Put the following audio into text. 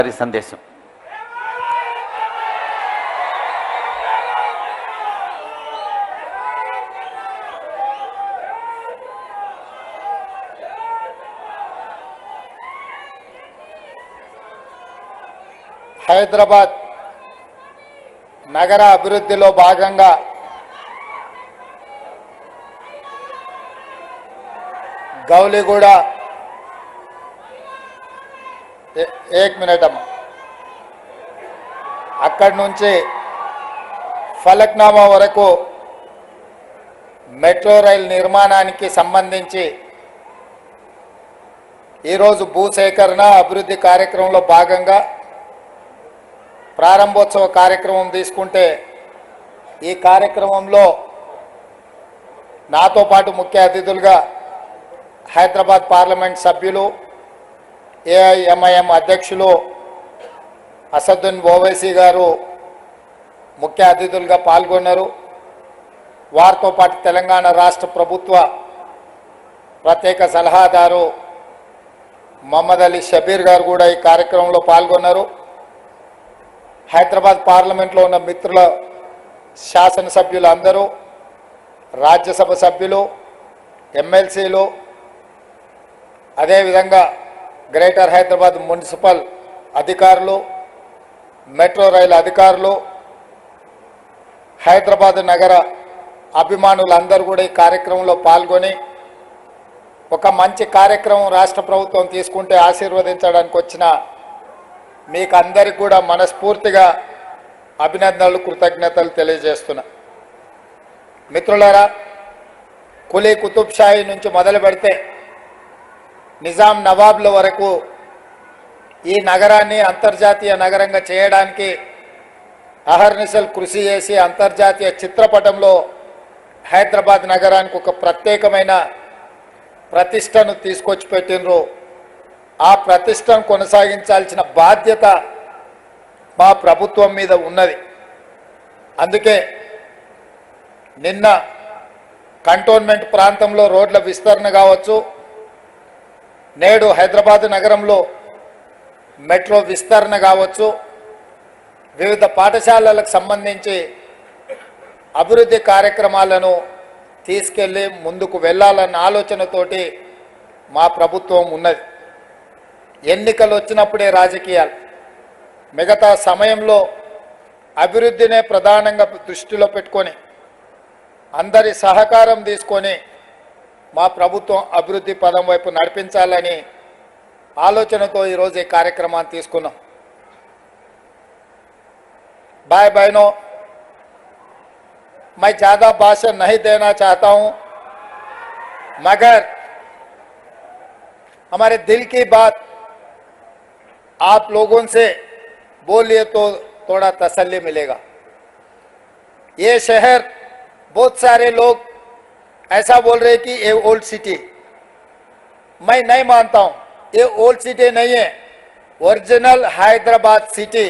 వారి సందేశం. హైదరాబాద్ నగర అభివృద్ధిలో భాగంగా గౌలిగూడ ఏక్ మినిట్ అమ్మ, అక్కడి నుంచి ఫలక్నామా వరకు మెట్రో రైల్ నిర్మాణానికి సంబంధించి ఈరోజు భూసేకరణ అభివృద్ధి కార్యక్రమంలో భాగంగా ప్రారంభోత్సవ కార్యక్రమం తీసుకుంటే, ఈ కార్యక్రమంలో నాతో పాటు ముఖ్య అతిథులుగా హైదరాబాద్ పార్లమెంట్ సభ్యులు, ఏఐఎంఐఎం అధ్యక్షులు అసదుద్దీన్ ఓవైసీ గారు ముఖ్య అతిథులుగా పాల్గొన్నారు. వారితో పాటు తెలంగాణ రాష్ట్ర ప్రభుత్వ ప్రత్యేక సలహాదారు మహమ్మద్ అలీ షబీర్ గారు కూడా ఈ కార్యక్రమంలో పాల్గొన్నారు. హైదరాబాద్ పార్లమెంట్లో ఉన్న మిత్రుల శాసనసభ్యులు అందరూ, రాజ్యసభ సభ్యులు, ఎమ్మెల్సీలు, అదేవిధంగా గ్రేటర్ హైదరాబాద్ మున్సిపల్ అధికారులు, మెట్రో రైలు అధికారులు, హైదరాబాద్ నగర అభిమానులందరూ కూడా ఈ కార్యక్రమంలో పాల్గొని ఒక మంచి కార్యక్రమం రాష్ట్ర ప్రభుత్వం తీసుకుంటే ఆశీర్వదించడానికి వచ్చిన మీకు అందరికి కూడా మనస్ఫూర్తిగా అభినందనలు, కృతజ్ఞతలు తెలియజేస్తున్నా. మిత్రులారా, కులీ కుతుబ్ షాహీ నుంచి మొదలు పెడితే నిజాం నవాబ్ల వరకు ఈ నగరాన్ని అంతర్జాతీయ నగరంగా చేయడానికి అహర్నిశలు కృషి చేసి అంతర్జాతీయ చిత్రపటంలో హైదరాబాద్ నగరానికి ఒక ప్రత్యేకమైన ప్రతిష్టను తీసుకొచ్చి పెట్టినరు. ఆ ప్రతిష్టను కొనసాగించాల్సిన బాధ్యత మా ప్రభుత్వం మీద ఉన్నది. అందుకే నిన్న కంటోన్మెంట్ ప్రాంతంలో రోడ్ల విస్తరణ కావచ్చు, నేడు హైదరాబాద్ నగరంలో మెట్రో విస్తరణ కావచ్చు, వివిధ పాఠశాలలకు సంబంధించి అభివృద్ధి కార్యక్రమాలను తీసుకెళ్ళి ముందుకు వెళ్ళాలన్న ఆలోచనతోటి మా ప్రభుత్వం ఉన్నది. ఎన్నికలు వచ్చినప్పుడే రాజకీయాలు, మిగతా సమయంలో అభివృద్ధినే ప్రధానంగా దృష్టిలో పెట్టుకొని అందరి సహకారం తీసుకొని మా ప్రభుత్వం అభివృద్ధి పదం వైపు నడిపించాలని ఆలోచనతో ఈరోజు ఈ కార్యక్రమాన్ని తీసుకున్నాం. भाई बहनों, मैं ज़्यादा भाषण नहीं देना चाहता हूं, मगर हमारे दिल की बात आप लोगों से बोलिए तो थोड़ा तसल्ली मिलेगा. ये शहर, बहुत सारे लोग ऐसा बोल रहे कि ये ओल्ड सिटी, मैं नहीं मानता हूं. ये ओल्ड सिटी नहीं है, ओरिजिनल हैदराबाद सिटी